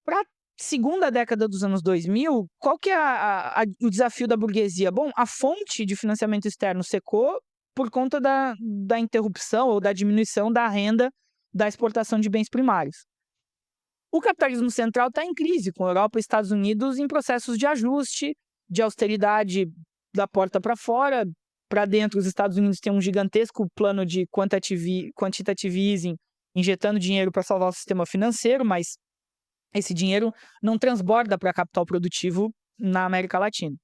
Para a segunda década dos anos 2000, qual que é o desafio da burguesia? Bom, a fonte de financiamento externo secou por conta da interrupção ou da diminuição da renda da exportação de bens primários. O capitalismo central está em crise, com a Europa e Estados Unidos em processos de ajuste, de austeridade da porta para fora. Para dentro, os Estados Unidos têm um gigantesco plano de quantitative easing, injetando dinheiro para salvar o sistema financeiro, mas esse dinheiro não transborda para capital produtivo na América Latina.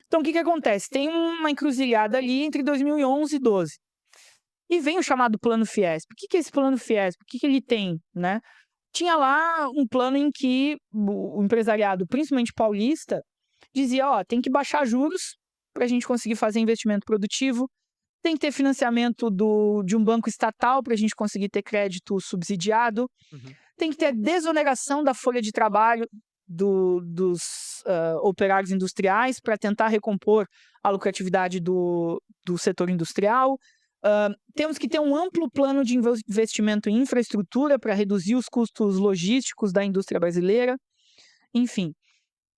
Então, o que acontece? Tem uma encruzilhada ali entre 2011 e 2012. E vem o chamado Plano Fiesp. O que é esse Plano Fiesp? O que ele tem, né? Tinha lá um plano em que o empresariado, principalmente paulista, dizia, tem que baixar juros para a gente conseguir fazer investimento produtivo, tem que ter financiamento de um banco estatal para a gente conseguir ter crédito subsidiado, Uhum. tem que ter desoneração da folha de trabalho dos operários industriais para tentar recompor a lucratividade do setor industrial. Temos que ter um amplo plano de investimento em infraestrutura para reduzir os custos logísticos da indústria brasileira. Enfim,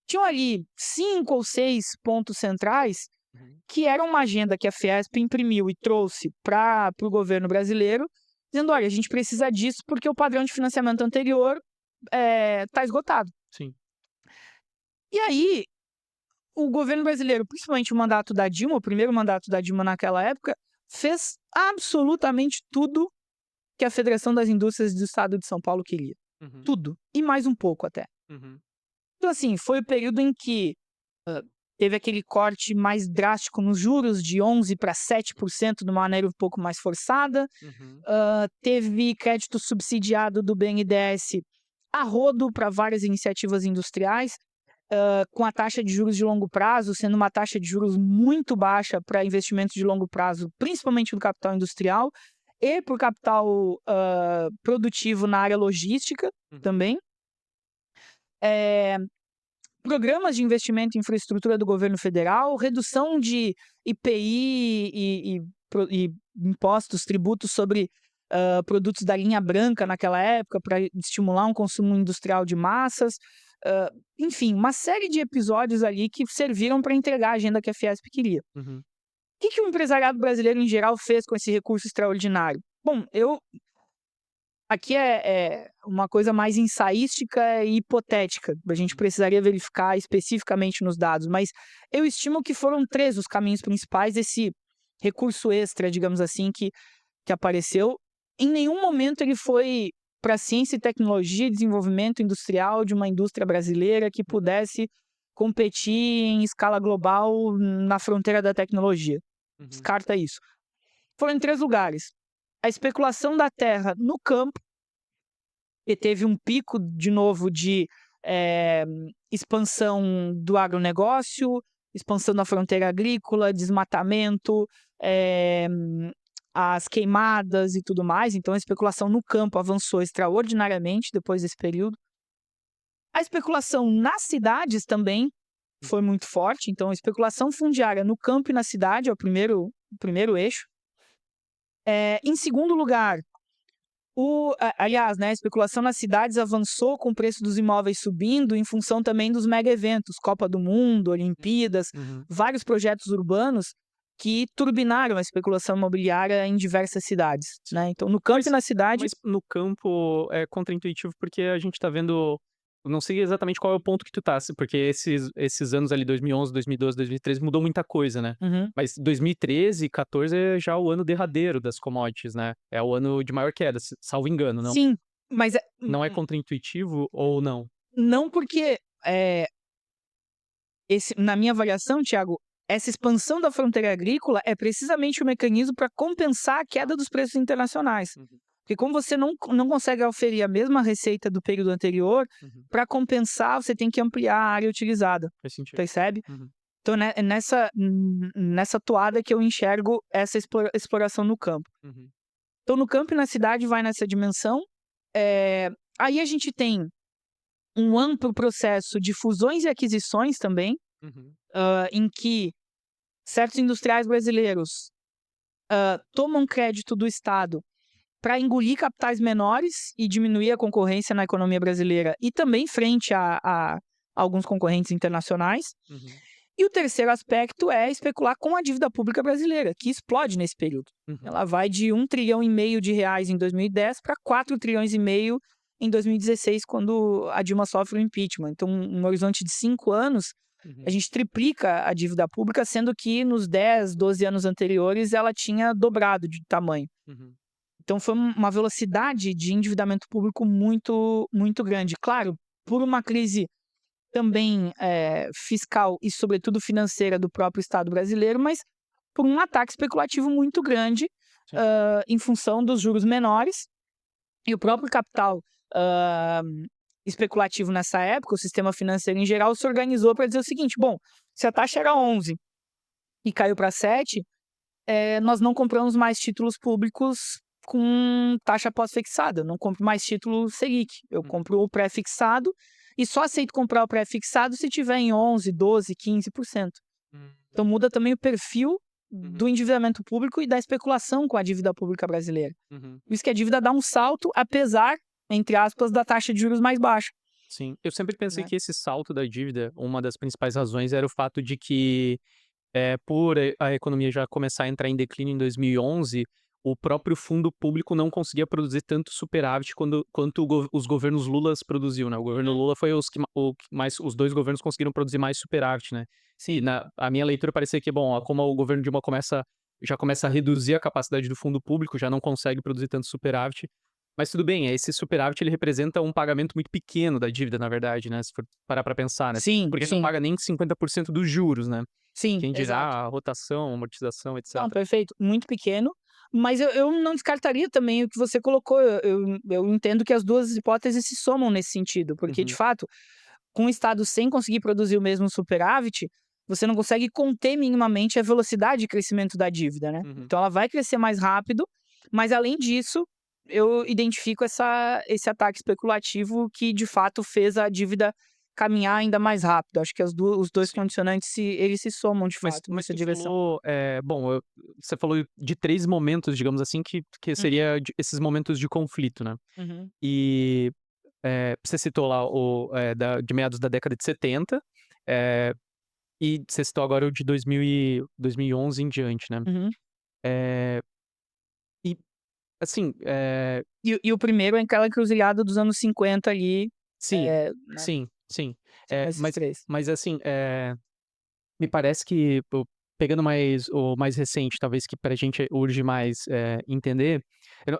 tinham ali 5 ou 6 pontos centrais Uhum. que eram uma agenda que a Fiesp imprimiu e trouxe para o governo brasileiro, dizendo, olha, a gente precisa disso porque o padrão de financiamento anterior está esgotado. Sim. E aí, o governo brasileiro, principalmente o mandato da Dilma, o primeiro mandato da Dilma naquela época, fez absolutamente tudo que a Federação das Indústrias do Estado de São Paulo queria. Uhum. Tudo. E mais um pouco até. Uhum. Então, assim, foi o período em que teve aquele corte mais drástico nos juros, de 11% para 7%, de uma maneira um pouco mais forçada. Uhum. Teve crédito subsidiado do BNDES a rodo para várias iniciativas industriais, com a taxa de juros de longo prazo sendo uma taxa de juros muito baixa para investimentos de longo prazo, principalmente no capital industrial e para o capital produtivo na área logística Uhum. também. Eh, Programas de investimento em infraestrutura do governo federal, redução de IPI e impostos, tributos sobre produtos da linha branca naquela época para estimular um consumo industrial de massas. Enfim, uma série de episódios ali que serviram para entregar a agenda que a Fiesp queria. Uhum. O que o empresariado brasileiro em geral fez com esse recurso extraordinário? Bom, aqui é uma coisa mais ensaística e hipotética, a gente Uhum. precisaria verificar especificamente nos dados, mas eu estimo que foram 3 os caminhos principais desse recurso extra, digamos assim, que apareceu. Em nenhum momento ele foi para ciência e tecnologia e desenvolvimento industrial de uma indústria brasileira que Uhum. pudesse competir em escala global na fronteira da tecnologia. Uhum. Descarta isso. Foram em 3 lugares: a especulação da terra no campo, e teve um pico de novo de eh, expansão do agronegócio, expansão da fronteira agrícola, desmatamento, eh, as queimadas e tudo mais. Então a especulação no campo avançou extraordinariamente depois desse período. A especulação nas cidades também foi muito forte, então a especulação fundiária no campo e na cidade é o primeiro eixo. Em segundo lugar, aliás, né, a especulação nas cidades avançou com o preço dos imóveis subindo em função também dos mega eventos, Copa do Mundo, Olimpíadas, Uhum. vários projetos urbanos que turbinaram a especulação imobiliária em diversas cidades, Sim. né. Então no campo e Mas na cidade. mas no campo é contraintuitivo, porque a gente tá vendo, eu não sei exatamente qual é o ponto que tu tá, se porque esses anos ali 2011, 2012, 2013 mudou muita coisa, né. Uhum. Mas 2013, 14 é já o ano derradeiro das commodities, né. É o ano de maior queda, se salvo engano, não? Sim, mas Não é contraintuitivo ou não? não porque, na minha avaliação, Thiago, essa expansão da fronteira agrícola é precisamente o mecanismo para compensar a queda dos preços internacionais. Uhum. Porque como você não consegue oferir a mesma receita do período anterior, Uhum. para compensar você tem que ampliar a área utilizada, Faz sentido. percebe? Uhum. Então é nessa toada que eu enxergo essa exploração no campo. Uhum. Então no campo e na cidade vai nessa dimensão. Aí a gente tem um amplo processo de fusões e aquisições também, Uhum. em que certos industriais brasileiros tomam crédito do Estado para engolir capitais menores e diminuir a concorrência na economia brasileira e também frente a alguns concorrentes internacionais. Uhum. E o terceiro aspecto é especular com a dívida pública brasileira, que explode nesse período. Uhum. Ela vai de 1,5 trilhão de reais em 2010 para 4,5 trilhões em 2016, quando a Dilma sofre o impeachment. Então, um horizonte de 5 anos, Uhum. a gente triplica a dívida pública, sendo que nos 10, 12 anos anteriores ela tinha dobrado de tamanho. Uhum. Então, foi uma velocidade de endividamento público muito, muito grande. Claro, por uma crise também fiscal e, sobretudo, financeira do próprio Estado brasileiro, mas por um ataque especulativo muito grande, Sim. em função dos juros menores e o próprio capital hã, especulativo nessa época, o sistema financeiro em geral, se organizou para dizer o seguinte: bom, se a taxa era 11 e caiu para 7, nós não compramos mais títulos públicos com taxa pós-fixada, eu não compro mais título Selic, eu Uhum. compro o pré-fixado e só aceito comprar o pré-fixado se tiver em 11, 12, 15%. Hum. Então muda também o perfil Uhum. do endividamento público e da especulação com a dívida pública brasileira. Uhum. Por isso que a dívida dá um salto, apesar, entre aspas, da taxa de juros mais baixa, Sim. Eu sempre pensei né. que esse salto da dívida, uma das principais razões era o fato de que por a economia já começar a entrar em declínio em 2011, o próprio fundo público não conseguia produzir tanto superávit quanto os governos Lulas produziam, né. O governo Uhum. Lula foi os 2 governos conseguiram produzir mais superávit, né. E Sim. a minha leitura parecia que, bom, como o governo Dilma já começa a reduzir a capacidade do fundo público, já não consegue produzir tanto superávit. Mas tudo bem, esse superávit ele representa um pagamento muito pequeno da dívida, na verdade, né, se for parar pra pensar, né. Sim, Porque não sim, paga nem 50% dos juros, né. sim, Quem dirá exato. a rotação, amortização, Não, etcétera. perfeito, muito pequeno, mas eu não descartaria também o que você colocou, eu entendo que as 2 hipóteses se somam nesse sentido, porque de Uhum, fato, com o Estado sem conseguir produzir o mesmo superávit, você não consegue conter minimamente a velocidade de crescimento da dívida, né. uhum. Então ela vai crescer mais rápido, mas além disso, eu identifico esse ataque especulativo que de fato fez a dívida caminhar ainda mais rápido. Acho que os 2 Sim. condicionantes eles se somam de Mas fato mas nessa tu direção. falou, bom, você falou de 3 momentos, digamos assim, que Uhum, seria de esses momentos de conflito, né. uhum, E, você citou lá de meados da década de 70, eh, e você citou agora o de 2011 em diante, né. uhum. Eh, e assim, E o primeiro é aquela encruzilhada dos anos 50 ali, sim, né, sim, sim. são esses Mas 3. assim, me parece que pegando o mais recente, talvez que pra gente urge mais, entender,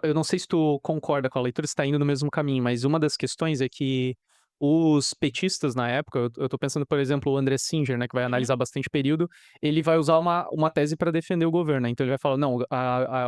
eu não sei se tu concorda com a leitura, se tá indo no mesmo caminho, mas uma das questões é que os petistas na época, eu tô pensando, por exemplo, o André Singer, né, que vai Uhum, analisar bastante período, ele vai usar uma tese pra defender o governo, né, então ele vai falar: "Não,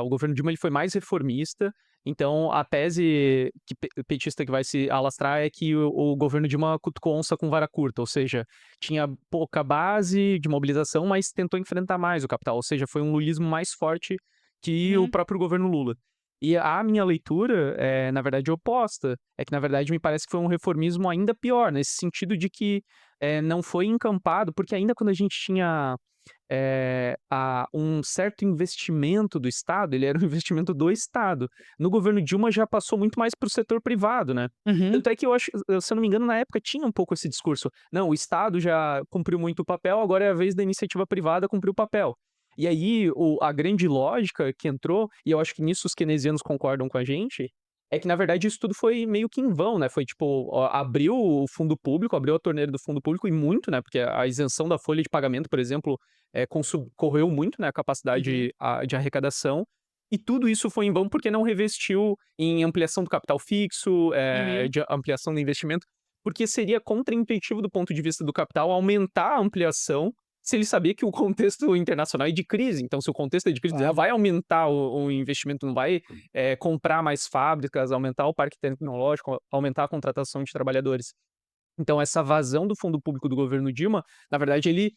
o governo Dilma ele foi mais reformista, então a tese que petista que vai se alastrar é que o governo Dilma cutucou onça com vara curta", ou seja, tinha pouca base de mobilização, mas tentou enfrentar mais o capital, ou seja, foi um lulismo mais forte que o uhum, próprio governo Lula. E a minha leitura é, na verdade, oposta, é que, na verdade, me parece que foi um reformismo ainda pior, nesse sentido de que, não foi encampado porque ainda quando a gente tinha, um certo investimento do Estado, ele era um investimento do Estado. No governo Dilma já passou muito mais para o setor privado, né. uhum, Tanto é que eu acho, se eu não me engano, na época tinha um pouco esse discurso: "Não, o Estado já cumpriu muito o papel, agora é a vez da iniciativa privada cumprir o papel". E aí a grande lógica que entrou, e eu acho que nisso os keynesianos concordam com a gente, é que na verdade isso tudo foi meio que em vão, né, foi tipo, abriu o fundo público, abriu a torneira do fundo público e muito, né, porque a isenção da folha de pagamento, por exemplo, corroeu muito, né, a uhum, capacidade de arrecadação, e tudo isso foi em vão porque não revestiu em ampliação do capital fixo, uhum. de ampliação do investimento, porque seria contraintuitivo do ponto de vista do capital aumentar a ampliação, se ele sabia que o contexto internacional é de crise. Então se o contexto é de crise, já Claro. vai aumentar o investimento, não vai, comprar mais fábricas, aumentar o parque tecnológico, aumentar a contratação de trabalhadores. Então essa vazão do fundo público do governo Dilma, na verdade ele,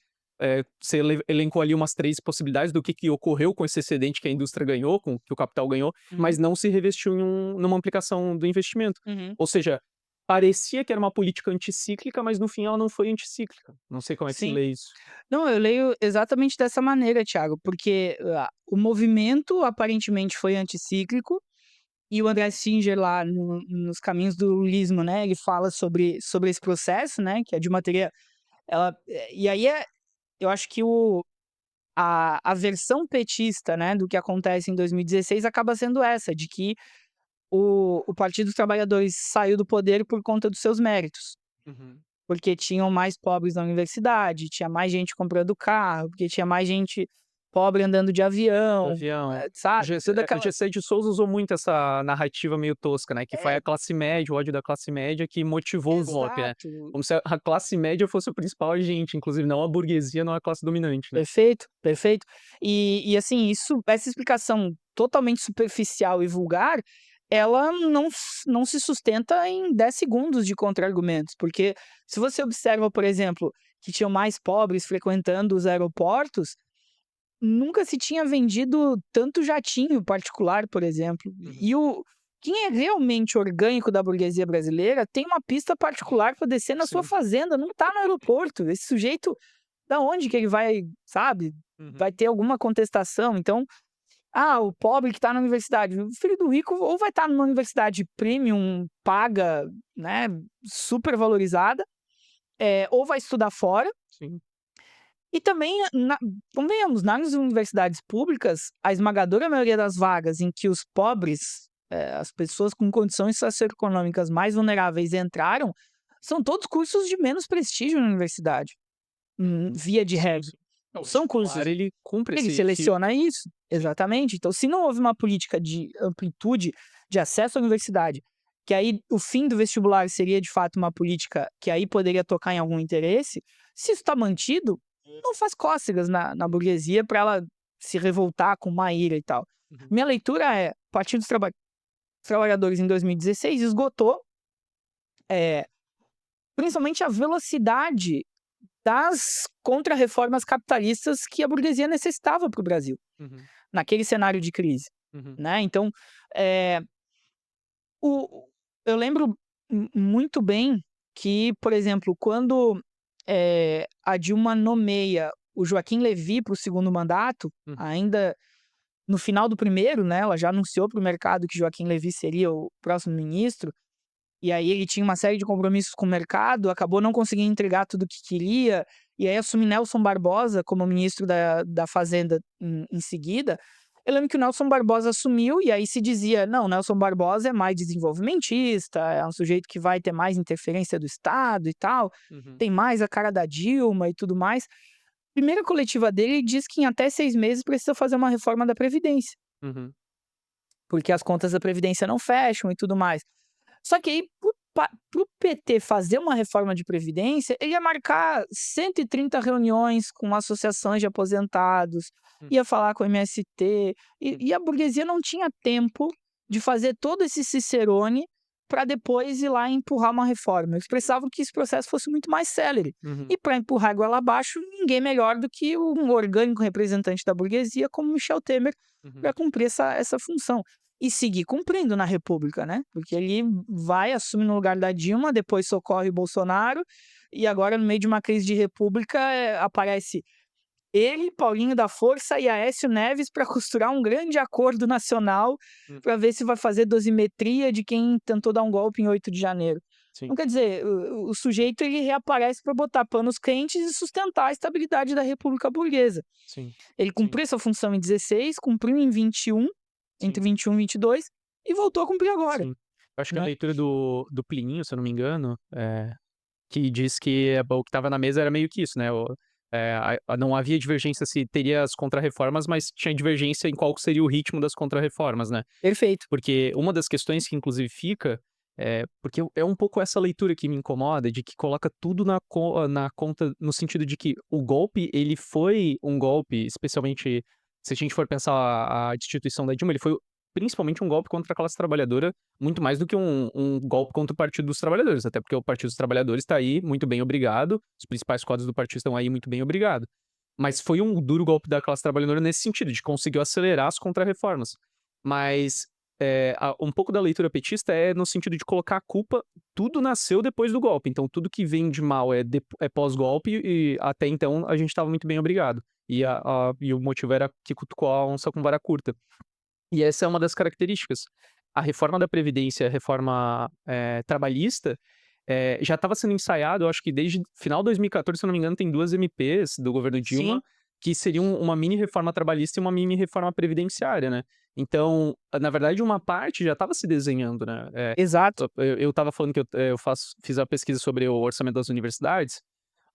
você elencou ali umas 3 possibilidades do que ocorreu com esse excedente que a indústria ganhou, com que o capital ganhou, mas Uhum, não se revestiu numa aplicação do investimento. uhum. Ou seja, parecia que era uma política anticíclica, mas no fim ela não foi anticíclica. Não sei como é que você Sim. lê isso. Não, eu leio exatamente dessa maneira, Thiago, porque, o movimento aparentemente foi anticíclico, E o André Singer lá nos Caminhos do Lulismo, né, ele fala sobre esse processo, né, que a Dilma teria e aí eu acho que a versão petista, né, do que acontece em 2016 acaba sendo essa, de que o Partido dos Trabalhadores saiu do poder por conta dos seus méritos, Uhum. porque tinham mais pobres na universidade, tinha mais gente comprando carro, porque tinha mais gente pobre andando de Do avião, avião, é. sabe, toda O aquela Gessé de Souza usou muito essa narrativa meio tosca, né, que foi a classe média, o ódio da classe média que motivou o golpe, né. exato. Como se a classe média fosse o principal agente, inclusive não a burguesia, não a classe dominante, né. Perfeito, perfeito. Assim, essa explicação totalmente superficial e vulgar, ela não se sustenta em 10 segundos de contra-argumentos, porque se você observa, por exemplo, que tinham mais pobres frequentando os aeroportos, nunca se tinha vendido tanto jatinho particular, por exemplo. Uhum. E quem é realmente orgânico da burguesia brasileira tem uma pista particular para descer na sua Sim. fazenda, não tá no aeroporto. Esse sujeito, da onde que ele vai, sabe, Uhum. vai ter alguma contestação? Então, o pobre que tá na universidade, o filho do rico ou vai estar numa universidade premium, paga, né, super valorizada, ou vai estudar fora, Sim. e também convenhamos, nas universidades públicas, a esmagadora maioria das vagas em que os pobres, as pessoas com condições socioeconômicas mais vulneráveis entraram, são todos cursos de menos prestígio na universidade, via de Sim, regra. sim. É, Não o são vestibular cursos, ele cumpre ele esse seleciona isso, sim. exatamente. Então, se não houve uma política de amplitude de acesso à universidade, que aí o fim do vestibular seria de fato uma política que aí poderia tocar em algum interesse, se isso está mantido, não faz cócegas na burguesia para ela se revoltar com uma ira e tal. Uhum. Minha leitura é: o Partido dos Trabalhadores em 2016 esgotou, eh, principalmente a velocidade das contrarreformas capitalistas que a burguesia necessitava para o Brasil, Uhum. naquele cenário de crise, Uhum. né. Então, eh, o eu lembro muito bem que, por exemplo, quando, a Dilma nomeia o Joaquim Levy para o segundo mandato, Uhum. ainda no final do primeiro, né, ela já anunciou para o mercado que Joaquim Levy seria o próximo ministro, e aí ele tinha uma série de compromissos com o mercado, acabou não conseguindo entregar tudo o que queria, e aí assume Nelson Barbosa como ministro da Fazenda em seguida. Eu lembro que o Nelson Barbosa assumiu e aí se dizia: "Não, Nelson Barbosa é mais desenvolvimentista, é um sujeito que vai ter mais interferência do Estado e tal, Uhum. tem mais a cara da Dilma e tudo mais". Primeira coletiva dele, ele diz que em até 6 meses precisa fazer uma reforma da previdência, Uhum. porque as contas da previdência não fecham e tudo mais. Só que aí, para o PT fazer uma reforma de previdência, ele ia marcar 130 reuniões com associações de aposentados, Hum. ia falar com o MST, Hum. e a burguesia não tinha tempo de fazer todo esse cicerone para depois ir lá e empurrar uma reforma. Eles precisavam que esse processo fosse muito mais célere. Uhum. E para empurrar a goela abaixo, ninguém melhor do que um orgânico representante da burguesia como Michel Temer Uhum. para cumprir essa função. E seguir cumprindo na república, né, porque ele vai, assume no lugar da Dilma, depois socorre o Bolsonaro, e agora no meio de uma crise de república, aparece ele, Paulinho da Força e Aécio Neves para costurar um grande acordo nacional, Hum. para ver se vai fazer dosimetria de quem tentou dar um golpe em 8 de janeiro. Sim. Então quer dizer, o sujeito ele reaparece para botar panos quentes e sustentar a estabilidade da república burguesa. Sim. Ele Sim. cumpriu essa função em 16, cumpriu em 21, entre Sim. 21 e 22, e voltou a cumprir agora, Sim. Eu acho que a né. leitura do Plininho, se eu não me engano, que diz que o que estava na mesa era meio que isso, né, não havia divergência se teria as contrarreformas, mas tinha divergência em qual seria o ritmo das contrarreformas, né. Perfeito. Porque uma das questões que inclusive fica, porque é um pouco essa leitura que me incomoda, de que coloca tudo na conta, no sentido de que o golpe, ele foi um golpe, especialmente se a gente for pensar a destituição da Dilma, ele foi principalmente um golpe contra a classe trabalhadora, muito mais do que um golpe contra o Partido dos Trabalhadores, até porque o Partido dos Trabalhadores está aí, muito bem obrigado, os principais quadros do partido estão aí, muito bem obrigado. Mas foi um duro golpe da classe trabalhadora nesse sentido, de conseguiu acelerar as contrarreformas. Mas um pouco da leitura petista é no sentido de colocar a culpa, tudo nasceu depois do golpe, então tudo que vem de mal é pós-golpe e até então a gente estava muito bem obrigado. E o motivo era que cutucou a onça com vara curta. E essa é uma das características. a reforma da Previdência, a reforma trabalhista, já estava sendo ensaiado, eu acho que desde final de 2014, se eu não me engano, tem 2 MPs do governo Sim, Dilma, que seriam uma mini reforma trabalhista e uma mini reforma previdenciária, né. Então, na verdade, uma parte já estava se desenhando, né. exato. Eu estava falando que fiz a pesquisa sobre o orçamento das universidades,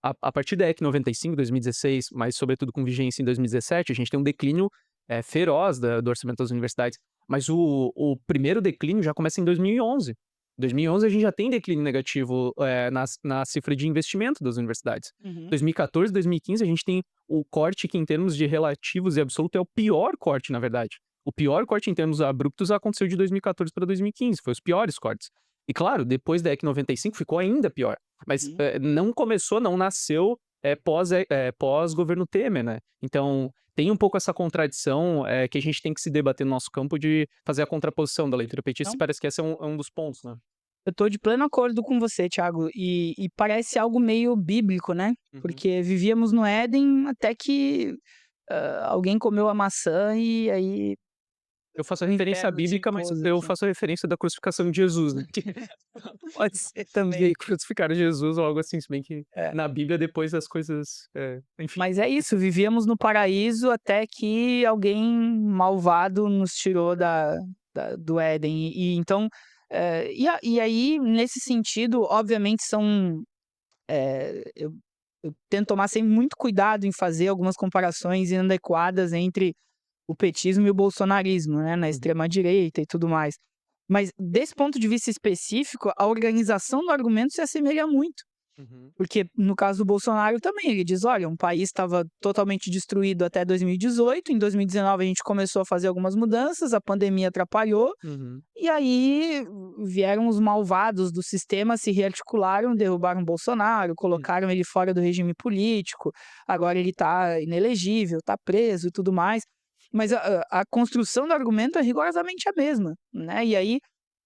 a partir da EC 95, 2016, mas sobretudo com vigência em 2017, a gente tem um declínio, feroz do orçamento das universidades, mas o primeiro declínio já começa em 2011. 2011 a gente já tem declínio negativo, na cifra de investimento das universidades. Uhum. 2014, 2015 a gente tem o corte que em termos de relativos e absoluto é o pior corte, na verdade. O pior corte em termos abruptos aconteceu de 2014 para 2015, foi os piores cortes. E claro, depois da EC 95 ficou ainda pior. Mas, Sim. não começou, não nasceu, pós governo Temer, né. Então, tem um pouco essa contradição, que a gente tem que se debater no nosso campo de fazer a contraposição da leitura petista e Não, parece que esse é um dos pontos, né. eu tô de pleno acordo com você, Thiago, e parece algo meio bíblico, né, Uhum. porque vivíamos no Éden até que, alguém comeu a maçã e aí Eu faço a o referência inferno se bíblica, mas impôs eu aqui. faço a referência da crucificação de Jesus, né. Pode ser E também. aí crucificaram Jesus ou algo assim, se bem que É. na Bíblia depois as coisas, enfim. Mas é isso, vivíamos no paraíso até que alguém malvado nos tirou do Éden. E então, e aí, nesse sentido, obviamente são, eu tento tomar sempre muito cuidado em fazer algumas comparações inadequadas entre o petismo e o bolsonarismo, né, na Uhum, extrema direita e tudo mais. Mas desse ponto de vista específico, a organização do argumento se assemelha muito. uhum, Porque no caso do Bolsonaro também, ele diz: "Olha, um país estava totalmente destruído até 2018, em 2019 a gente começou a fazer algumas mudanças, a pandemia atrapalhou, uhum, e aí vieram os malvados do sistema, se rearticularam, derrubaram Bolsonaro, hum, colocaram ele fora do regime político, agora ele está inelegível, está preso e tudo mais". Mas a construção do argumento é rigorosamente a mesma, né, e aí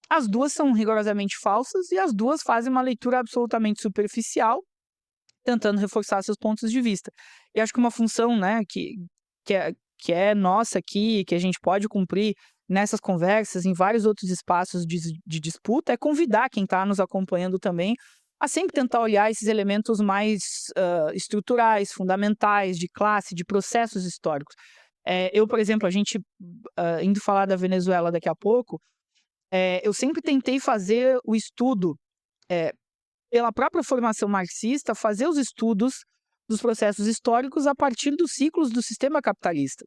as 2 são rigorosamente falsas e as 2 fazem uma leitura absolutamente superficial, tentando reforçar seus pontos de vista. E acho que uma função, né, que é nossa aqui, que a gente pode cumprir nessas conversas, em vários outros espaços de disputa, é convidar quem está nos acompanhando também a sempre tentar olhar esses elementos mais, estruturais, fundamentais, de classe, de processos históricos. Eu, por exemplo, a gente, indo falar da Venezuela daqui a pouco, eu sempre tentei fazer o estudo, eh, pela própria formação marxista, fazer os estudos dos processos históricos a partir dos ciclos do sistema capitalista,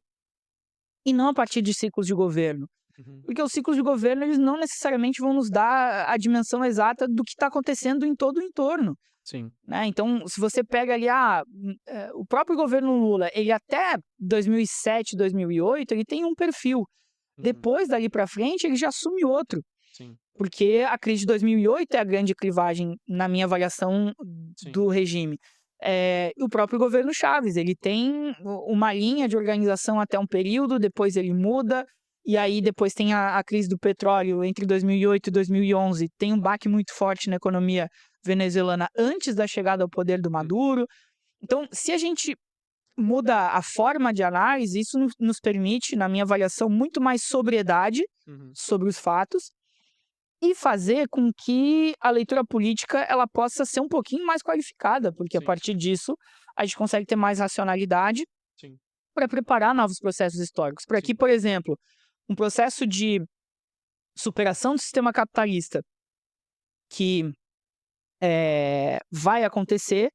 e não a partir de ciclos de governo. uhum. Porque os ciclos de governo, eles não necessariamente vão nos dar a dimensão exata do que está acontecendo em todo o entorno, Sim. né. Então, se você pega ali, o próprio governo Lula, ele até 2007, 2008, ele tem um perfil. Uhum. Depois dali para frente, ele já assume outro. Sim, Porque a crise de 2008 é a grande clivagem, na minha avaliação, sim. do regime. O próprio governo Chaves, ele tem uma linha de organização até um período, depois ele muda, e aí depois tem a crise do petróleo entre 2008 e 2011, tem um baque muito forte na economia venezuelana antes da chegada ao poder do Hum, Maduro. Então, se a gente muda a forma de análise, isso nos permite, na minha avaliação, muito mais sobriedade uhum. sobre os fatos, e fazer com que a leitura política ela possa ser um pouquinho mais qualificada, porque a Sim, partir disso a gente consegue ter mais racionalidade sim, para preparar novos processos históricos. Para que, sim, por exemplo, um processo de superação do sistema capitalista que vai acontecer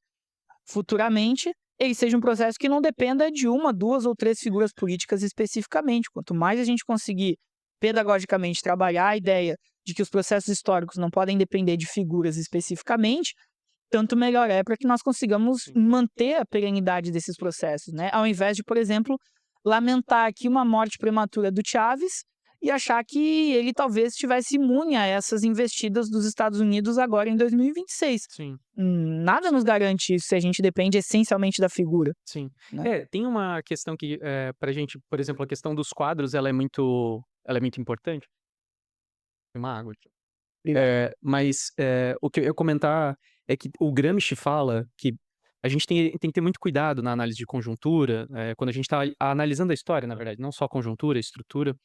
futuramente, ele seja um processo que não dependa de uma, duas ou três figuras políticas especificamente. Quanto mais a gente conseguir pedagogicamente trabalhar a ideia de que os processos históricos não podem depender de figuras especificamente, tanto melhor é para que nós consigamos sim, manter a perenidade desses processos, né? Ao invés de, por exemplo, lamentar aqui uma morte prematura do Chávez e achar que ele talvez estivesse imune a essas investidas dos Estados Unidos agora em 2026. sim, Nada nos sim, garante isso se a gente depende essencialmente da figura, sim. né. Tem uma questão que, pra gente, por exemplo, a questão dos quadros, ela é muito importante. Tem uma água aqui. Obrigado. Mas, o que eu ia comentar é que o Gramsci fala que a gente tem que ter muito cuidado na análise de conjuntura, quando a gente tá analisando a história, na verdade, não só a conjuntura, a estrutura,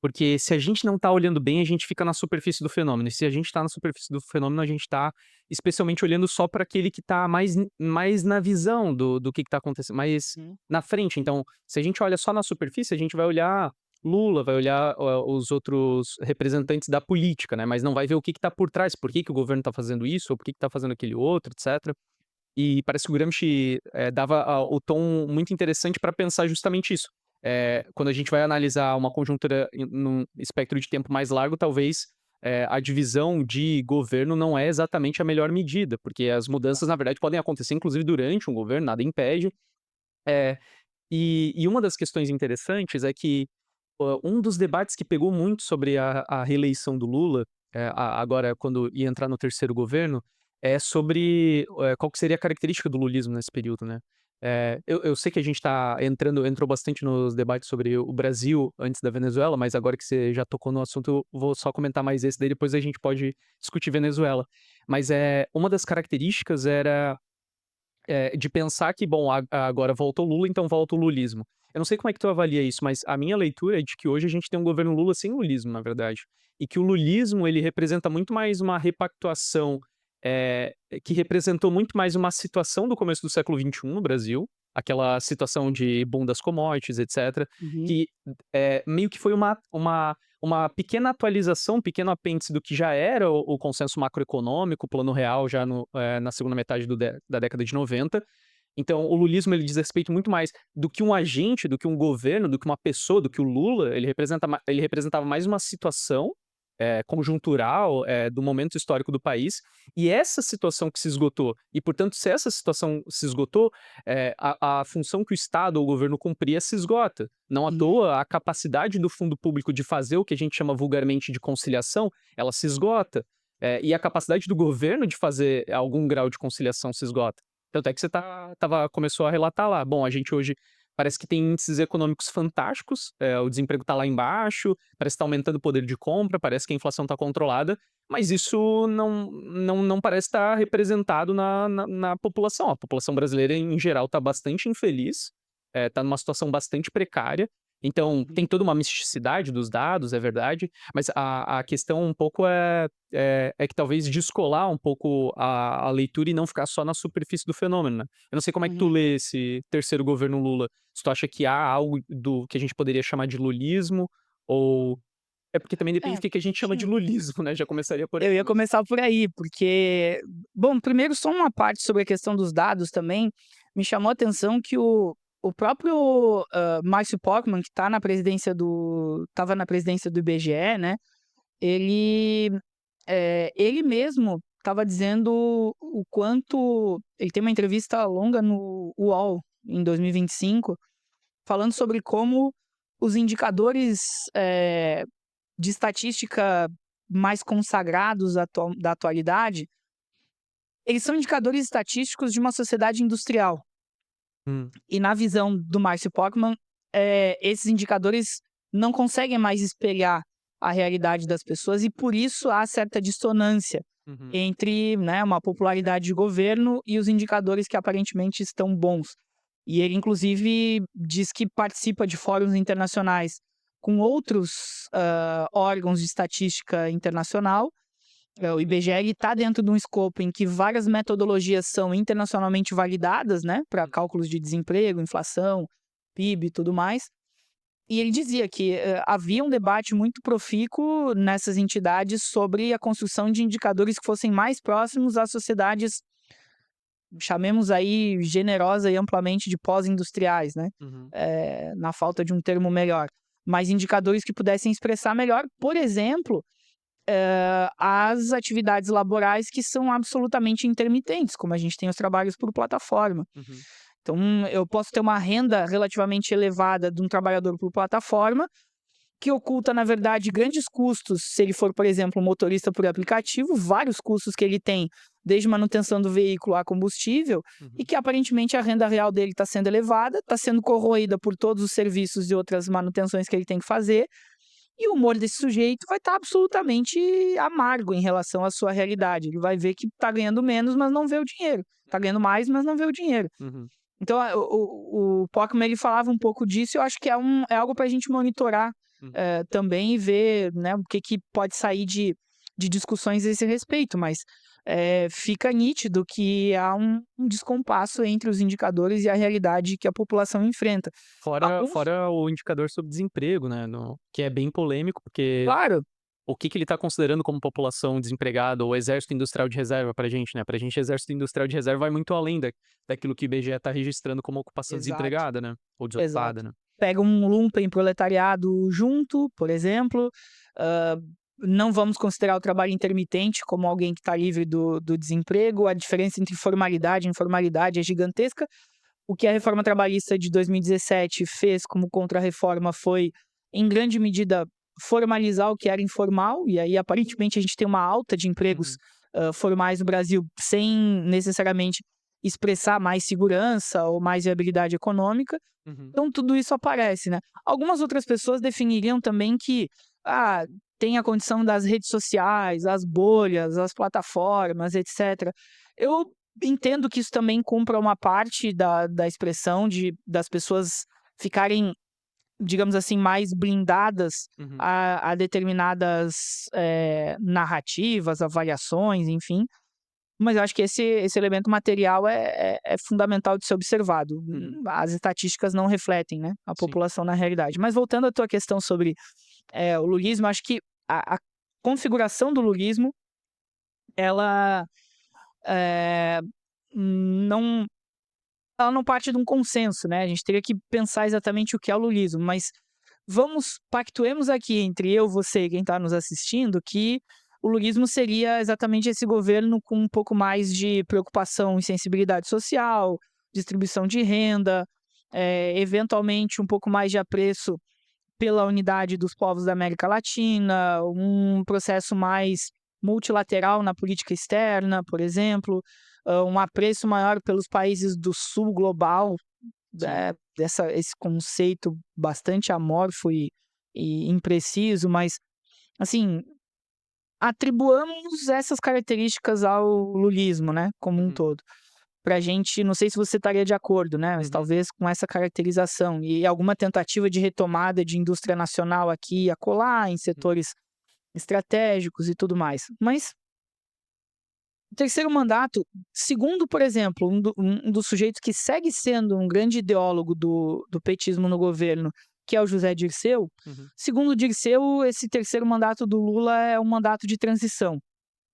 Porque se a gente não tá olhando bem, a gente fica na superfície do fenômeno. E se a gente tá na superfície do fenômeno, a gente tá especialmente olhando só para aquele que tá mais na visão do que tá acontecendo, mais Uhum. na frente. Então, se a gente olha só na superfície, a gente vai olhar Lula, vai olhar os outros representantes da política, né? Mas não vai ver o que tá por trás, por que o governo tá fazendo isso, ou por que tá fazendo aquele outro, etc. E parece que o Gramsci dava o tom muito interessante para pensar justamente isso. Quando a gente vai analisar uma conjuntura num espectro de tempo mais largo, talvez a divisão de governo não é exatamente a melhor medida, porque as mudanças, na verdade, podem acontecer inclusive durante um governo, nada impede. É, e uma das questões interessantes é que um dos debates que pegou muito sobre a reeleição do Lula, agora quando ia entrar no terceiro governo, é sobre qual que seria a característica do lulismo nesse período, né? Eu sei que a gente entrou bastante nos debates sobre o Brasil antes da Venezuela, mas agora que você já tocou no assunto, eu vou só comentar mais esse, daí depois a gente pode discutir Venezuela. Mas uma das características era de pensar que, bom, agora volta o Lula, então volta o lulismo. Eu não sei como é que tu avalia isso, mas a minha leitura é de que hoje a gente tem um governo Lula sem lulismo, na verdade. E que o lulismo, ele representa muito mais uma repactuação, que representou muito mais uma situação do começo do século XXI no Brasil, aquela situação de boom das commodities, etc., Uhum. que meio que foi uma pequena atualização, um pequeno apêndice do que já era o consenso macroeconômico, o plano real já na segunda metade da década de 90. Então, o lulismo ele diz respeito muito mais do que um agente, do que um governo, do que uma pessoa, do que o Lula. Ele representava mais uma situação conjuntural do momento histórico do país. E essa situação que se esgotou, e portanto, se essa situação se esgotou, a função que o Estado ou o governo cumpria se esgota. Não à Uhum. toa, a capacidade do fundo público de fazer o que a gente chama vulgarmente de conciliação, ela se esgota. E a capacidade do governo de fazer algum grau de conciliação se esgota. Tanto é que você começou a relatar lá. Bom, a gente hoje parece que tem índices econômicos fantásticos, o desemprego está lá embaixo, parece que tá aumentando o poder de compra, parece que a inflação está controlada, mas isso não parece estar representado na população. A população brasileira, em geral, está bastante infeliz, está numa situação bastante precária. Então, tem Uhum. toda uma misticidade dos dados, é verdade, mas a questão um pouco é que talvez descolar um pouco a leitura e não ficar só na superfície do fenômeno, né? Eu não sei como é que tu Uhum. lê esse terceiro governo Lula. Se tu acha que há algo do que a gente poderia chamar de lulismo, ou é porque também depende É, do que a gente chama de lulismo, né, já começaria por aí, eu ia mas começar por aí, porque bom, primeiro só uma parte sobre a questão dos dados também, me chamou a atenção que o próprio, Márcio Portman, que estava na presidência do IBGE, né, ele, ele mesmo estava dizendo o quanto ele tem uma entrevista longa no UOL, em 2025, falando sobre como os indicadores, de estatística mais consagrados da atualidade, eles são indicadores estatísticos de uma sociedade industrial. hum, E na visão do Márcio Portman, esses indicadores não conseguem mais espelhar a realidade das pessoas e por isso há certa dissonância uhum, entre, né, uma popularidade de governo e os indicadores que aparentemente estão bons. E ele inclusive diz que participa de fóruns internacionais com outros, órgãos de estatística internacional. O IBGE está dentro de um escopo em que várias metodologias são internacionalmente validadas, né, para hum, cálculos de desemprego, inflação, PIB e tudo mais. E ele dizia que, havia um debate muito profícuo nessas entidades sobre a construção de indicadores que fossem mais próximos às sociedades, chamemos aí generosa e amplamente de pós-industriais, né, uhum, na falta de um termo melhor. Mas indicadores que pudessem expressar melhor, por exemplo, as atividades laborais que são absolutamente intermitentes, como a gente tem os trabalhos por plataforma. uhum, Então, eu posso ter uma renda relativamente elevada de um trabalhador por plataforma, que oculta, na verdade, grandes custos, se ele for, por exemplo, um motorista por aplicativo, vários custos que ele tem, desde manutenção do veículo a combustível, e uhum, que aparentemente a renda real dele está sendo elevada, está sendo corroída por todos os serviços e outras manutenções que ele tem que fazer, e o humor desse sujeito vai estar absolutamente amargo em relação à sua realidade. Ele vai ver que está ganhando menos, mas não vê o dinheiro. Está ganhando mais, mas não vê o dinheiro. uhum, Então, o Pockmann ele falava um pouco disso e eu acho que é algo para a gente monitorar Uhum. também e ver, né, o que pode sair de discussões a esse respeito, mas, fica nítido que há um descompasso entre os indicadores e a realidade que a população enfrenta. Alguns Fora o indicador sobre desemprego, né, que é bem polêmico, porque claro, o que ele tá considerando como população desempregada ou exército industrial de reserva pra gente, né. Pra gente exército industrial de reserva vai muito além daquilo que o IBGE tá registrando como ocupação exato, desempregada, né, ou desocupada, exato. né. Pega um lumpenproletariado junto, por exemplo, hã, não vamos considerar o trabalho intermitente como alguém que está livre do desemprego, a diferença entre formalidade e informalidade é gigantesca. O que a reforma trabalhista de 2017 fez como contrarreforma foi, em grande medida, formalizar o que era informal, e aí aparentemente a gente tem uma alta de empregos, Uhum, formais no Brasil, sem necessariamente expressar mais segurança ou mais viabilidade econômica. uhum, Então tudo isso aparece, né. Algumas outras pessoas definiriam também que, ah, tem a condição das redes sociais, as bolhas, as plataformas, etcétera. Eu entendo que isso também cumpra uma parte da expressão das pessoas ficarem, digamos assim, mais blindadas uhum. a determinadas, narrativas, avaliações, enfim. Mas eu acho que esse elemento material é fundamental de ser observado. Uhum. As estatísticas não refletem, né, a Sim. população na realidade. Mas voltando à tua questão sobre, o lulismo, acho que a configuração do lulismo, ela, eh, não ela não parte de um consenso, né, a gente teria que pensar exatamente o que é o lulismo, mas pactuemos aqui entre eu, você e quem está nos assistindo, que o lulismo seria exatamente esse governo com um pouco mais de preocupação e sensibilidade social, distribuição de renda, eventualmente um pouco mais de apreço pela unidade dos povos da América Latina, um processo mais multilateral na política externa, por exemplo, um apreço maior pelos países do sul global, Sim. esse conceito bastante amorfo e impreciso, mas, assim, atribuamos essas características ao lulismo, né, como um Uhum, todo. Pra gente, não sei se você estaria de acordo, né, mas uhum, talvez com essa caracterização e alguma tentativa de retomada de indústria nacional aqui e acolá, em uhum, setores estratégicos e tudo mais. Mas o terceiro mandato, segundo, por exemplo, um dos sujeitos que segue sendo um grande ideólogo do petismo no governo, que é o José Dirceu, uhum, segundo o Dirceu, esse terceiro mandato do Lula é um mandato de transição,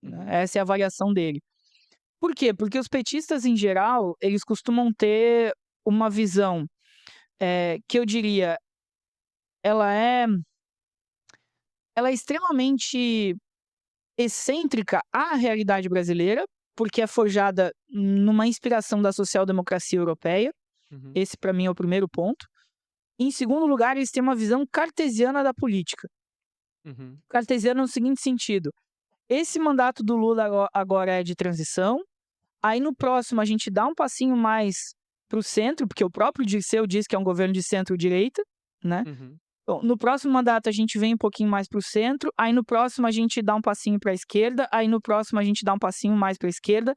uhum, né, essa é a avaliação dele. Por quê? Porque os petistas, em geral, eles costumam ter uma visão, que eu diria, ela é ela é extremamente excêntrica à realidade brasileira, porque é forjada numa inspiração da social-democracia europeia, uhum, esse para mim é o primeiro ponto. Em segundo lugar, eles têm uma visão cartesiana da política. uhum, Cartesiana no seguinte sentido: esse mandato do Lula agora é de transição, aí no próximo a gente dá um passinho mais para o centro, porque o próprio Dirceu diz que é um governo de centro-direita, né. uhum, Bom, no próximo mandato a gente vem um pouquinho mais para o centro, aí no próximo a gente dá um passinho para a esquerda, aí no próximo a gente dá um passinho mais para a esquerda,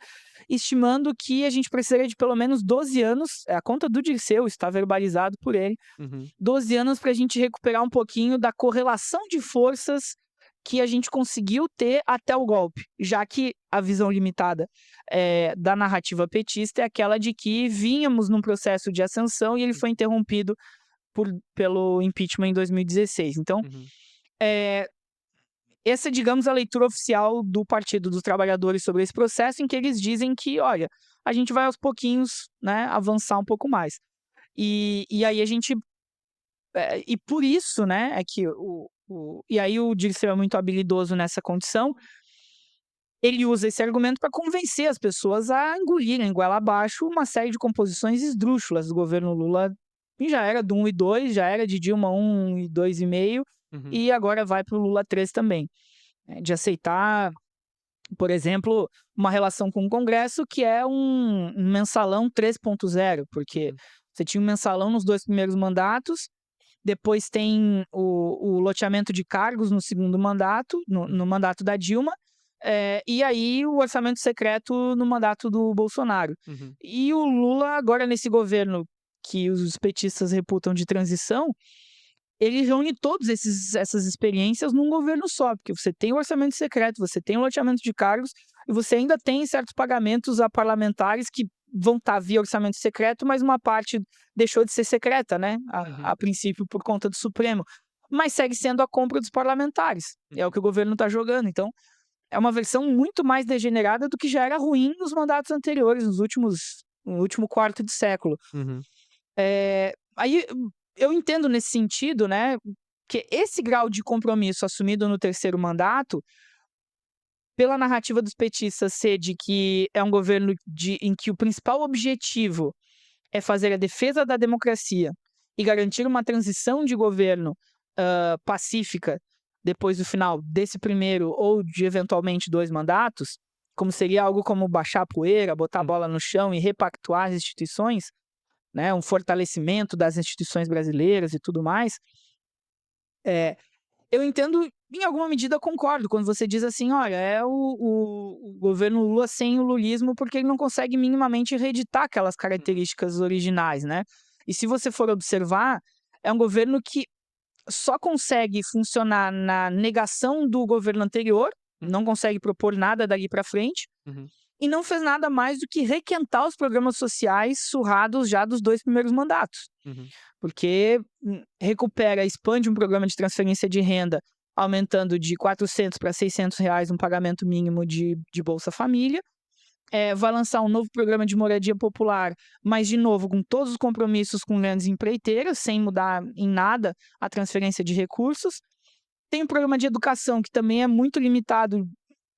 estimando que a gente precisaria de pelo menos 12 anos, é a conta do Dirceu, está verbalizado por ele, uhum, 12 anos para a gente recuperar um pouquinho da correlação de forças que a gente conseguiu ter até o golpe, já que a visão limitada, da narrativa petista é aquela de que vínhamos num processo de ascensão e ele foi uhum, interrompido pelo impeachment em 2016. Então, uhum, eh, essa é, digamos, a leitura oficial do Partido dos Trabalhadores sobre esse processo, em que eles dizem que: "Olha, a gente vai aos pouquinhos, né, avançar um pouco mais". E aí a gente e por isso, né, é que e aí o Dirceu é muito habilidoso nessa condição, ele usa esse argumento para convencer as pessoas a engolirem goela abaixo uma série de composições esdrúxulas do governo Lula, que já era do 1 e 2, já era de Dilma 1 e 2,5, uhum, e agora vai para o Lula 3 também, de aceitar, por exemplo, uma relação com o Congresso que é um mensalão 3.0, porque uhum, você tinha um mensalão nos 2 primeiros mandatos, depois tem o loteamento de cargos no segundo mandato, no uhum, mandato da Dilma, e aí o orçamento secreto no mandato do Bolsonaro. uhum, E o Lula agora nesse governo que os petistas reputam de transição, ele reúne todas essas experiências num governo só, porque você tem o orçamento secreto, você tem o loteamento de cargos e você ainda tem certos pagamentos a parlamentares que vão estar via orçamento secreto, mas uma parte deixou de ser secreta, né, a princípio por conta do Supremo, mas segue sendo a compra dos parlamentares, é o que o governo está jogando. Então, é uma versão muito mais degenerada do que já era ruim nos mandatos anteriores, no último quarto de século. Uhum. Aí eu entendo nesse sentido, né, que esse grau de compromisso assumido no terceiro mandato, pela narrativa dos petistas ser de que é um governo em que o principal objetivo é fazer a defesa da democracia e garantir uma transição de governo pacífica depois do final desse primeiro ou de eventualmente 2 mandatos, como seria algo como baixar a poeira, botar a bola no chão e repactuar as instituições, né, um fortalecimento das instituições brasileiras e tudo mais, eu entendo, em alguma medida concordo, quando você diz assim: "Olha, é o governo Lula sem o lulismo, porque ele não consegue minimamente reeditar aquelas características originais", né. E se você for observar, é um governo que só consegue funcionar na negação do governo anterior, não consegue propor nada dali para frente, Uhum. e não fez nada mais do que requentar os programas sociais surrados já dos 2 primeiros mandatos. Uhum. Porque recupera, expande um programa de transferência de renda, aumentando de R$ 400 para R$ 600 um pagamento mínimo de Bolsa Família. Vai lançar um novo programa de moradia popular, mas de novo com todos os compromissos com grandes empreiteiras, sem mudar em nada a transferência de recursos. Tem um programa de educação que também é muito limitado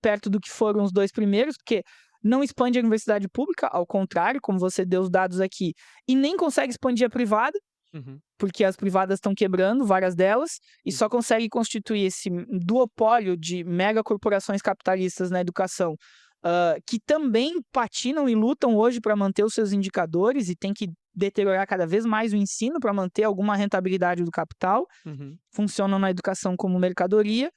perto do que foram os 2 primeiros, porque não expande a universidade pública, ao contrário, como você deu os dados aqui, e nem consegue expandir a privada, Uhum. porque as privadas estão quebrando, várias delas, e só consegue constituir esse duopólio de megacorporações capitalistas na educação, que também patinam e lutam hoje para manter os seus indicadores e tem que deteriorar cada vez mais o ensino para manter alguma rentabilidade do capital, Uhum. funcionam na educação como mercadoria.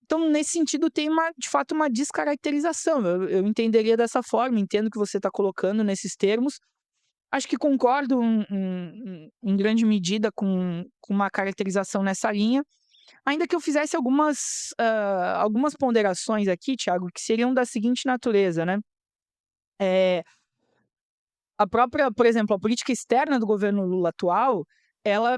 Então, nesse sentido, tem de fato, uma descaracterização. Eu entenderia dessa forma, entendo o que você está colocando nesses termos. Acho que concordo em grande medida com uma caracterização nessa linha, ainda que eu fizesse algumas ponderações aqui, Thiago, que seriam da seguinte natureza, né. Eh, a própria, por exemplo, a política externa do governo Lula atual, ela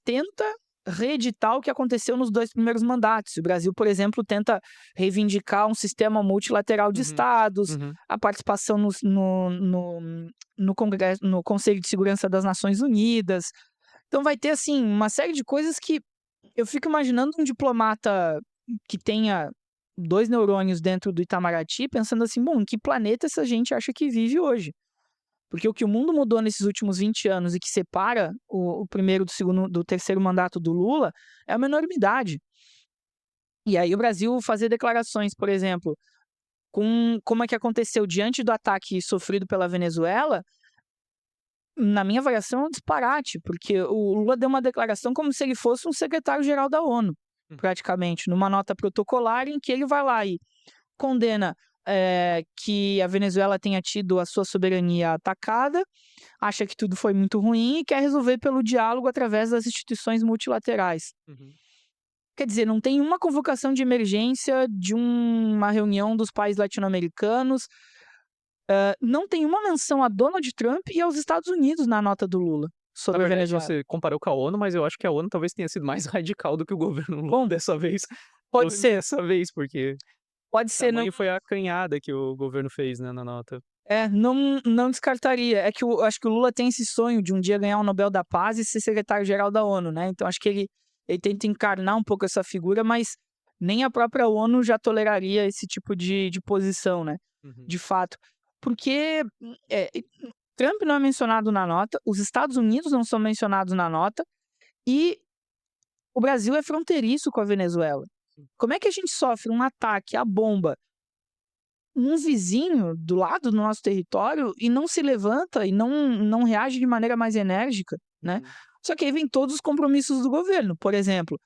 tenta reeditar o que aconteceu nos 2 primeiros mandatos. O Brasil, por exemplo, tenta reivindicar um sistema multilateral de Uhum. estados, Uhum. a participação no Congresso, no Conselho de Segurança das Nações Unidas. Então vai ter, assim, uma série de coisas que eu fico imaginando um diplomata que tenha 2 neurônios dentro do Itamaraty, pensando assim: "Bom, em que planeta essa gente acha que vive hoje?". Porque o que o mundo mudou nesses últimos 20 anos e que separa o primeiro do terceiro mandato do Lula é uma enormidade. E aí o Brasil fazer declarações, por exemplo, como é que aconteceu diante do ataque sofrido pela Venezuela, na minha avaliação é um disparate, porque o Lula deu uma declaração como se ele fosse um secretário-geral da ONU, Hum. praticamente, numa nota protocolar em que ele vai lá e condena, que a Venezuela tenha tido a sua soberania atacada, acha que tudo foi muito ruim e quer resolver pelo diálogo através das instituições multilaterais. Uhum. Quer dizer, não tem uma convocação de emergência de uma reunião dos países latino-americanos, não tem uma menção a Donald Trump e aos Estados Unidos na nota do Lula Na sobre a verdade, Venezuela. você comparou com a ONU, mas eu acho que a ONU talvez tenha sido mais radical do que o governo Lula Bom, dessa vez. pode Pelo menos ser, dessa vez, porque pode ser, não tamanho foi a acanhada que o governo fez, né, na nota. não descartaria. É que acho que o Lula tem esse sonho de um dia ganhar o Nobel da Paz e ser secretário-geral da ONU, né, então acho que ele tenta encarnar um pouco essa figura, mas nem a própria ONU já toleraria esse tipo de posição, né, Uhum. de fato. Porque, Trump não é mencionado na nota, os Estados Unidos não são mencionados na nota e o Brasil é fronteiriço com a Venezuela. Como é que a gente sofre um ataque à bomba num vizinho do lado do nosso território e não se levanta e não reage de maneira mais enérgica, né? Uhum. Só que aí vem todos os compromissos do governo. Por exemplo,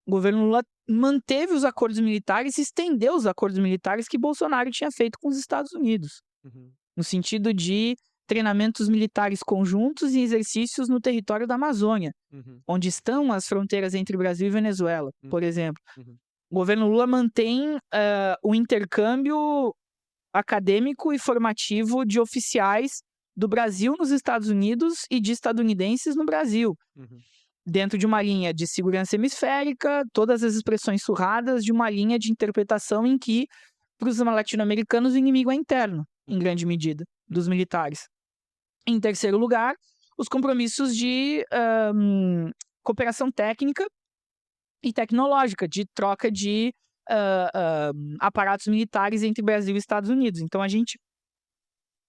o governo Lula manteve os acordos militares e estendeu os acordos militares que Bolsonaro tinha feito com os Estados Unidos, Uhum. no sentido de treinamentos militares conjuntos e exercícios no território da Amazônia, Uhum. onde estão as fronteiras entre Brasil e Venezuela, por exemplo. Uhum. O governo Lula mantém o intercâmbio acadêmico e formativo de oficiais do Brasil nos Estados Unidos e de estadunidenses no Brasil, Uhum. dentro de uma linha de segurança hemisférica, todas as expressões surradas de uma linha de interpretação em que, para os latino-americanos, o inimigo é interno, em grande medida, dos militares. Em terceiro lugar, os compromissos de cooperação técnica e tecnológica, de troca de aparatos militares entre Brasil e Estados Unidos. Então, a gente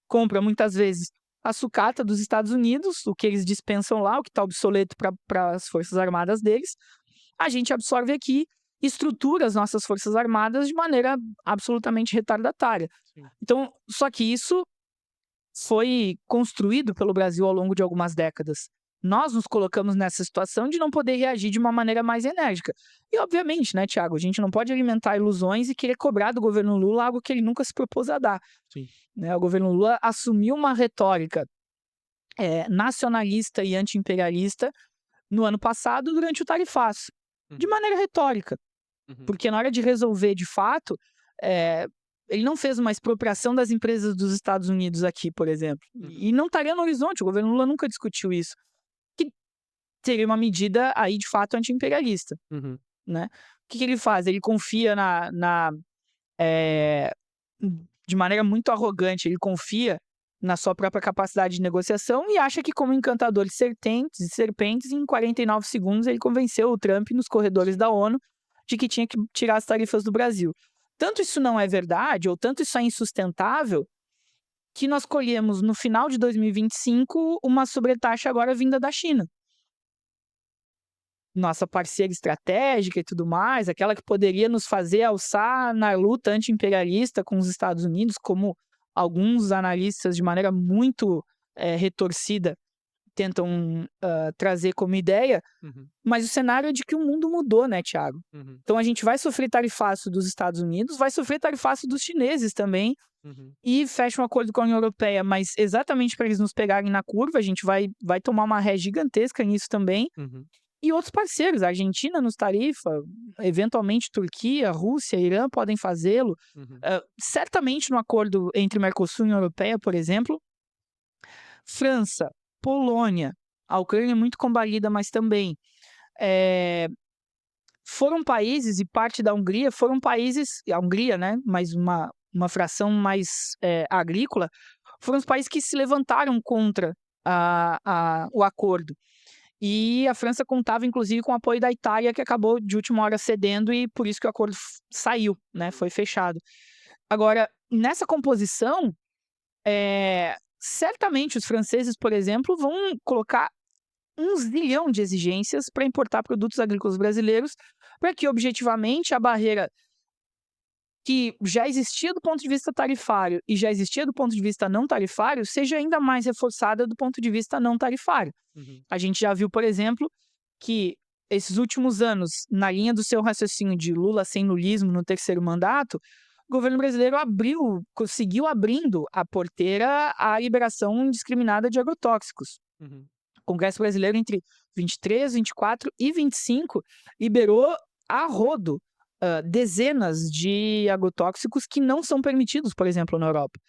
compra, muitas vezes, a sucata dos Estados Unidos, o que eles dispensam lá, o que está obsoleto para as forças armadas deles, a gente absorve aqui, estrutura as nossas forças armadas de maneira absolutamente retardatária. Sim. Então, só que isso foi construído pelo Brasil ao longo de algumas décadas. Nós nos colocamos nessa situação de não poder reagir de uma maneira mais enérgica. E, obviamente, né, Tiago, a gente não pode alimentar ilusões e querer cobrar do governo Lula algo que ele nunca se propôs a dar. Sim. Né? O governo Lula assumiu uma retórica nacionalista e anti-imperialista no ano passado durante o tarifaço, de maneira retórica, porque na hora de resolver de fato, ele não fez uma expropriação das empresas dos Estados Unidos aqui, por exemplo, e não estaria no horizonte, o governo Lula nunca discutiu isso, que seria uma medida aí de fato anti-imperialista, Uhum. né? O que ele faz? Ele confia de maneira muito arrogante, ele confia na sua própria capacidade de negociação e acha que, como encantador de serpentes, em 49 segundos ele convenceu o Trump nos corredores da ONU de que tinha que tirar as tarifas do Brasil. Tanto isso não é verdade, ou tanto isso é insustentável, que nós colhemos no final de 2025 uma sobretaxa agora vinda da China. Nossa parceira estratégica e tudo mais, aquela que poderia nos fazer alçar na luta anti-imperialista com os Estados Unidos, como alguns analistas de maneira muito retorcida tentam trazer como ideia, mas o cenário é de que o mundo mudou, né, Tiago? Então a gente vai sofrer tarifaço dos Estados Unidos, vai sofrer tarifaço dos chineses também, e fecha um acordo com a União Europeia, mas exatamente para eles nos pegarem na curva, a gente vai tomar uma ré gigantesca nisso também, e outros parceiros, a Argentina nos tarifa, eventualmente Turquia, Rússia, Irã podem fazê-lo. Certamente no acordo entre Mercosul e União Europeia, por exemplo, França, Polônia, a Ucrânia é muito combalida, mas também foram países, e parte da Hungria, foram países, a Hungria, né, mas uma fração mais agrícola, foram os países que se levantaram contra o acordo. E a França contava, inclusive, com o apoio da Itália, que acabou de última hora cedendo, e por isso que o acordo saiu, né? Foi fechado. Agora, nessa composição, certamente os franceses, por exemplo, vão colocar 1 zilhão de exigências para importar produtos agrícolas brasileiros, para que, objetivamente, a barreira que já existia do ponto de vista tarifário e já existia do ponto de vista não tarifário, seja ainda mais reforçada do ponto de vista não tarifário. A gente já viu, por exemplo, que esses últimos anos, na linha do seu raciocínio de Lula sem lulismo no terceiro mandato, o governo brasileiro conseguiu abrindo a porteira à liberação indiscriminada de agrotóxicos. O Congresso brasileiro, entre 23, 24 e 25, liberou a rodo dezenas de agrotóxicos que não são permitidos, por exemplo, na Europa.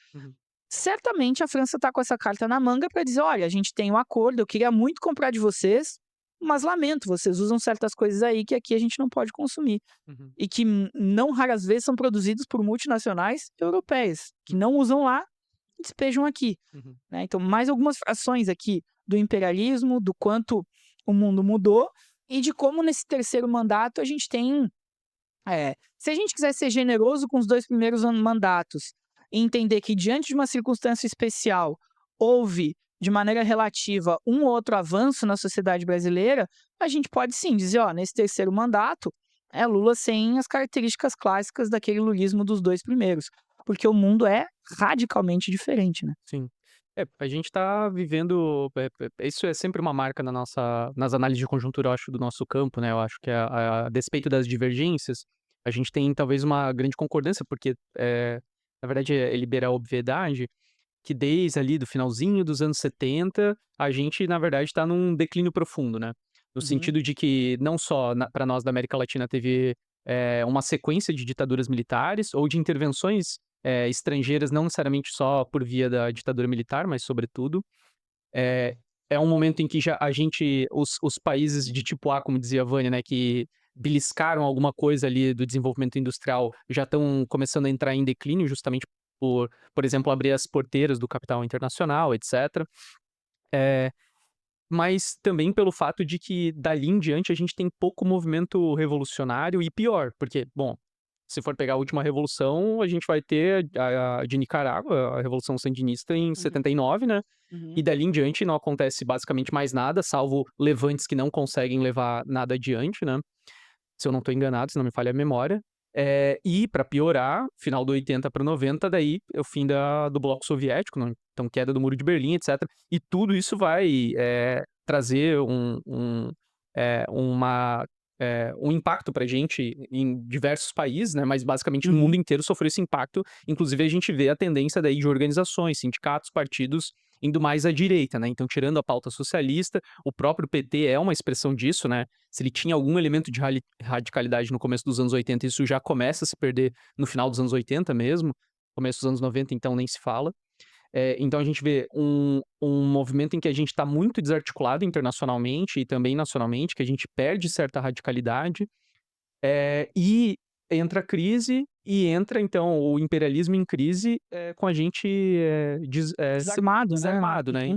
Certamente a França está com essa carta na manga para dizer, olha, a gente tem um acordo, eu queria muito comprar de vocês, mas lamento, vocês usam certas coisas aí que aqui a gente não pode consumir. E que não raras vezes são produzidos por multinacionais europeias, que não usam lá e despejam aqui. Né? Então, mais algumas frações aqui do imperialismo, do quanto o mundo mudou e de como nesse terceiro mandato a gente tem... se a gente quiser ser generoso com os 2 primeiros mandatos e entender que diante de uma circunstância especial houve, de maneira relativa, um ou outro avanço na sociedade brasileira, a gente pode sim dizer, nesse terceiro mandato, Lula sem as características clássicas daquele lulismo dos 2 primeiros, porque o mundo é radicalmente diferente, né? Sim. A gente tá vivendo, isso é sempre uma marca nas análises de conjuntura, eu acho, do nosso campo, né, eu acho que a despeito das divergências, a gente tem talvez uma grande concordância, porque, na verdade é liberar a obviedade, que desde ali do finalzinho dos anos 70, a gente, na verdade, está num declínio profundo, né? No Uhum. sentido de que não só para nós da América Latina teve uma sequência de ditaduras militares ou de intervenções estrangeiras, não necessariamente só por via da ditadura militar, mas sobretudo. É, é um momento em que já a gente, os países de tipo A, como dizia a Vânia, né, que beliscaram alguma coisa ali do desenvolvimento industrial, já estão começando a entrar em declínio, justamente por exemplo, abrir as porteiras do capital internacional, etc. Eh, mas também pelo fato de que dali em diante a gente tem pouco movimento revolucionário e pior, porque, bom, se for pegar a última revolução, a gente vai ter a de Nicarágua, a Revolução Sandinista em Uhum. 79, né? E Uhum. dali em diante não acontece basicamente mais nada, salvo levantes que não conseguem levar nada adiante, né? Se eu não tô enganado, se não me falha a memória. E pra piorar, final do 80 para 90, daí é o fim do bloco soviético, né, então queda do Muro de Berlim, etcétera. E tudo isso vai, trazer um impacto pra gente em diversos países, né, mas basicamente no mundo Uhum. inteiro sofreu esse impacto. Inclusive a gente vê a tendência daí de organizações, sindicatos, partidos indo mais à direita, né, então tirando a pauta socialista, o próprio PT é uma expressão disso, né, se ele tinha algum elemento de radicalidade no começo dos anos 80, isso já começa a se perder no final dos anos 80 mesmo, começo dos anos 90 então nem se fala. Então a gente vê um movimento em que a gente está muito desarticulado internacionalmente e também nacionalmente, que a gente perde certa radicalidade, e entra a crise e entra então o imperialismo em crise, com a gente, Desarmado, né? desarmado, né.